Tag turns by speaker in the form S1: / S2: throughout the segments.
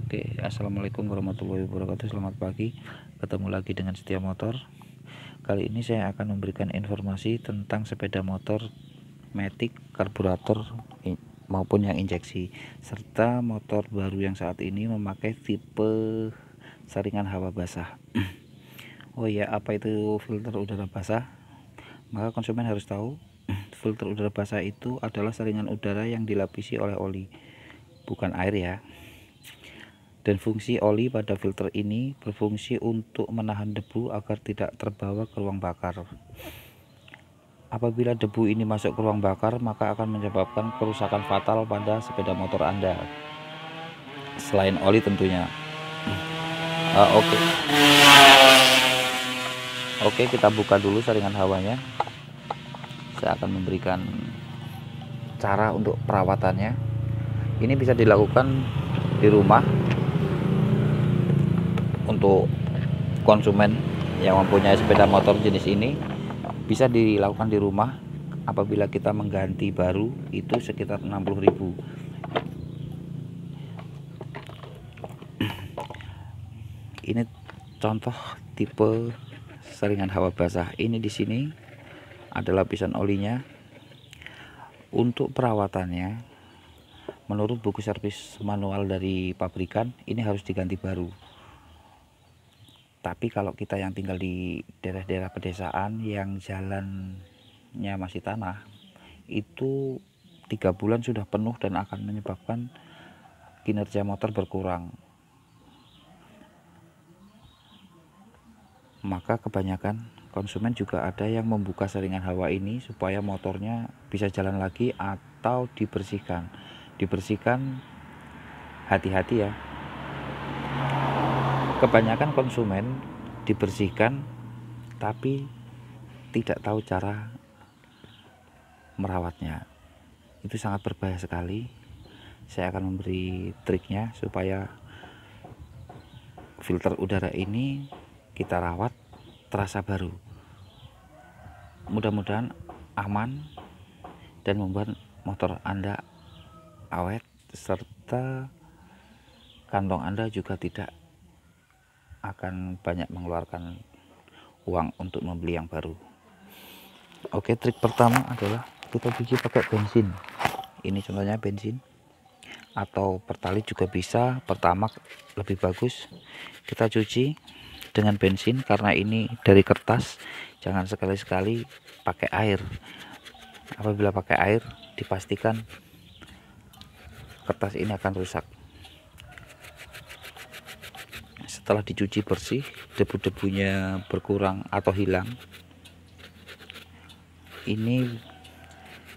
S1: Oke, assalamualaikum warahmatullahi wabarakatuh. Selamat pagi, ketemu lagi dengan Setia Motor. Kali ini saya akan memberikan informasi tentang sepeda motor matic, karburator maupun yang injeksi, serta motor baru yang saat ini memakai tipe saringan hawa basah. Oh ya, apa itu filter udara basah? Maka konsumen harus tahu, filter udara basah itu adalah saringan udara yang dilapisi oleh oli, bukan air ya. Dan fungsi oli pada filter ini berfungsi untuk menahan debu agar tidak terbawa ke ruang bakar. Apabila debu ini masuk ke ruang bakar, maka akan menyebabkan kerusakan fatal pada sepeda motor Anda. Selain oli tentunya. Oke. Oke, kita buka dulu saringan hawanya. Saya akan memberikan cara untuk perawatannya. Ini bisa dilakukan di rumah. Untuk konsumen yang mempunyai sepeda motor jenis ini bisa dilakukan di rumah. Apabila kita mengganti baru itu sekitar 60.000. Ini contoh tipe saringan hawa basah. Ini di sini ada lapisan olinya. Untuk perawatannya, menurut buku servis manual dari pabrikan, ini harus diganti baru. Tapi kalau kita yang tinggal di daerah-daerah pedesaan yang jalannya masih tanah, itu 3 bulan sudah penuh dan akan menyebabkan kinerja motor berkurang. Maka kebanyakan konsumen juga ada yang membuka saringan hawa ini supaya motornya bisa jalan lagi atau dibersihkan. Dibersihkan, hati-hati ya. Kebanyakan konsumen dibersihkan tapi tidak tahu cara merawatnya. Itu sangat berbahaya sekali. Saya akan memberi triknya supaya filter udara ini kita rawat terasa baru. Mudah-mudahan aman dan membuat motor Anda awet, serta kantong Anda juga tidak akan banyak mengeluarkan uang untuk membeli yang baru. Oke, trik pertama adalah kita cuci pakai bensin. Ini contohnya bensin atau pertalite juga bisa, pertamax lebih bagus. Kita cuci dengan bensin karena ini dari kertas. Jangan sekali-sekali pakai air. Apabila pakai air, dipastikan kertas ini akan rusak. Setelah dicuci bersih, debu-debunya berkurang atau hilang, ini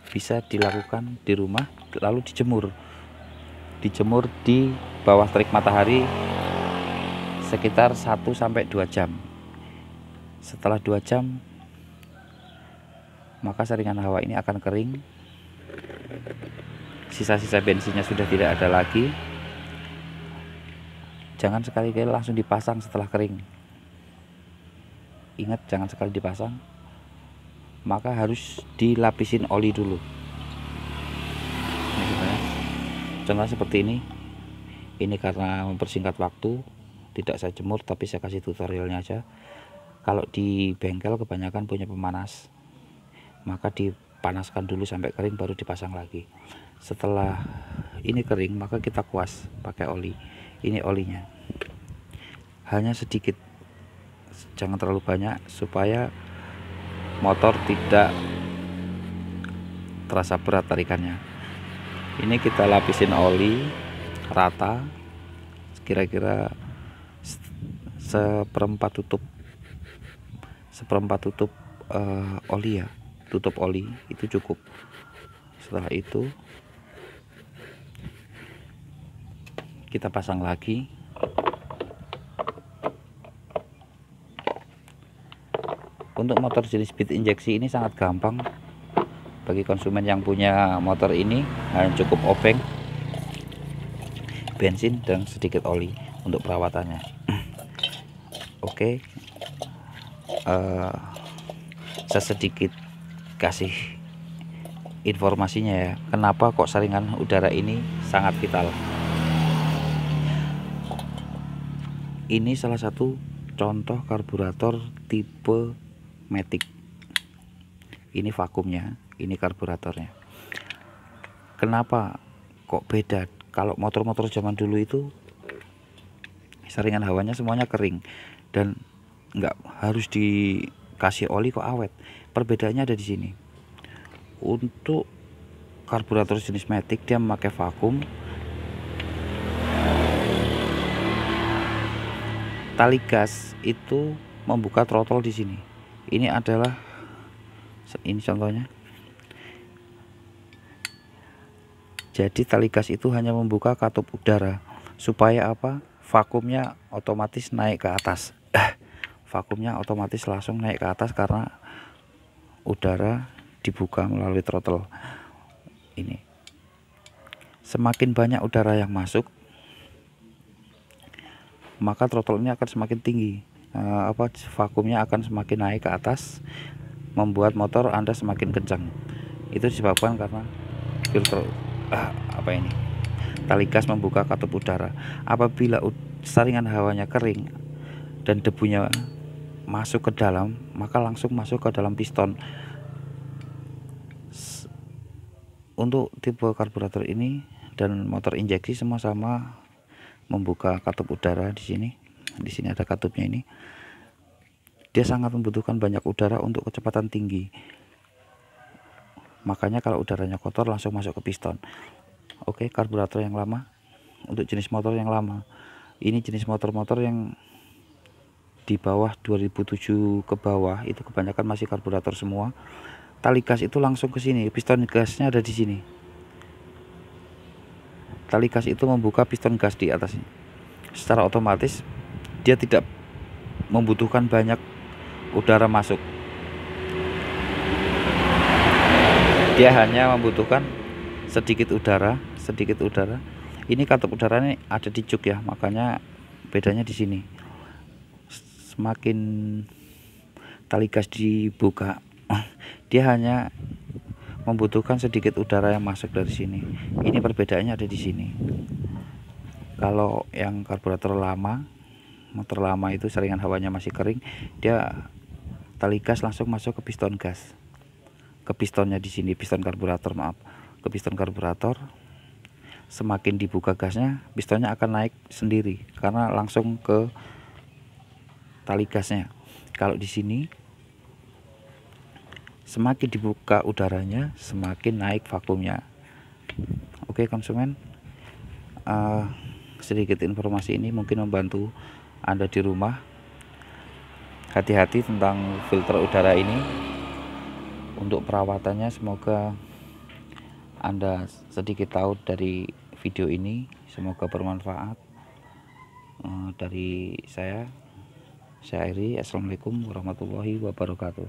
S1: bisa dilakukan di rumah, lalu dijemur di bawah terik matahari sekitar 1-2 jam. Setelah 2 jam, maka saringan hawa ini akan kering, sisa-sisa bensinnya sudah tidak ada lagi. Jangan sekali-kali langsung dipasang setelah kering. Ingat, jangan sekali dipasang, maka harus dilapisin oli dulu. Contoh seperti ini. Ini karena mempersingkat waktu, tidak saya jemur, tapi saya kasih tutorialnya aja. Kalau di bengkel kebanyakan punya pemanas, maka dipanaskan dulu sampai kering baru dipasang lagi. Setelah ini kering, maka kita kuas pakai oli. Ini olinya, hanya sedikit, jangan terlalu banyak supaya motor tidak terasa berat tarikannya. Ini kita lapisin oli rata, kira-kira seperempat tutup oli ya, tutup oli itu cukup. Setelah itu kita pasang lagi. Untuk motor jenis speed injeksi ini sangat gampang bagi konsumen yang punya motor ini. Hanya cukup obeng, bensin, dan sedikit oli untuk perawatannya. Oke, saya sedikit kasih informasinya ya, kenapa kok saringan udara ini sangat vital. Ini salah satu contoh karburator tipe Matic. Ini vakumnya, ini karburatornya. Kenapa kok beda? Kalau motor-motor zaman dulu itu saringan hawanya semuanya kering dan nggak harus dikasih oli kok awet. Perbedaannya ada di sini. Untuk karburator jenis Matic dia memakai vakum. Tali gas itu membuka throttle di sini. Ini adalah contohnya. Jadi tali gas itu hanya membuka katup udara supaya apa? Vakumnya otomatis naik ke atas. Vakumnya otomatis langsung naik ke atas karena udara dibuka melalui throttle. Ini. Semakin banyak udara yang masuk, maka throttle ini akan semakin tinggi, vakumnya akan semakin naik ke atas, membuat motor Anda semakin kencang. Itu disebabkan karena filter tali gas membuka katup udara. Apabila saringan hawanya kering dan debunya masuk ke dalam, maka langsung masuk ke dalam piston. Untuk tipe karburator ini dan motor injeksi semua sama membuka katup udara di sini. Di sini ada katupnya ini. Dia sangat membutuhkan banyak udara untuk kecepatan tinggi. Makanya kalau udaranya kotor langsung masuk ke piston. Oke, karburator yang lama. Untuk jenis motor yang lama. Ini jenis motor-motor yang di bawah 2007 ke bawah itu kebanyakan masih karburator semua. Tali gas itu langsung ke sini. Piston gasnya ada di sini. Tali gas itu membuka piston gas di atasnya. Secara otomatis dia tidak membutuhkan banyak udara masuk. Dia hanya membutuhkan sedikit udara. Ini katup udaranya ada di jok ya, makanya bedanya di sini. Semakin tali gas dibuka, dia hanya membutuhkan sedikit udara yang masuk dari sini. Ini perbedaannya ada di sini. Kalau yang karburator lama, motor lama itu saringan hawanya masih kering, dia tali gas langsung masuk ke piston gas. Ke pistonnya di sini, piston karburator, ke piston karburator. Semakin dibuka gasnya, pistonnya akan naik sendiri karena langsung ke tali gasnya. Kalau di sini semakin dibuka udaranya, semakin naik vakumnya. Oke konsumen, sedikit informasi ini mungkin membantu Anda di rumah. Hati-hati tentang filter udara ini. Untuk perawatannya semoga Anda sedikit tahu dari video ini. Semoga bermanfaat. Dari saya Eri. Assalamualaikum warahmatullahi wabarakatuh.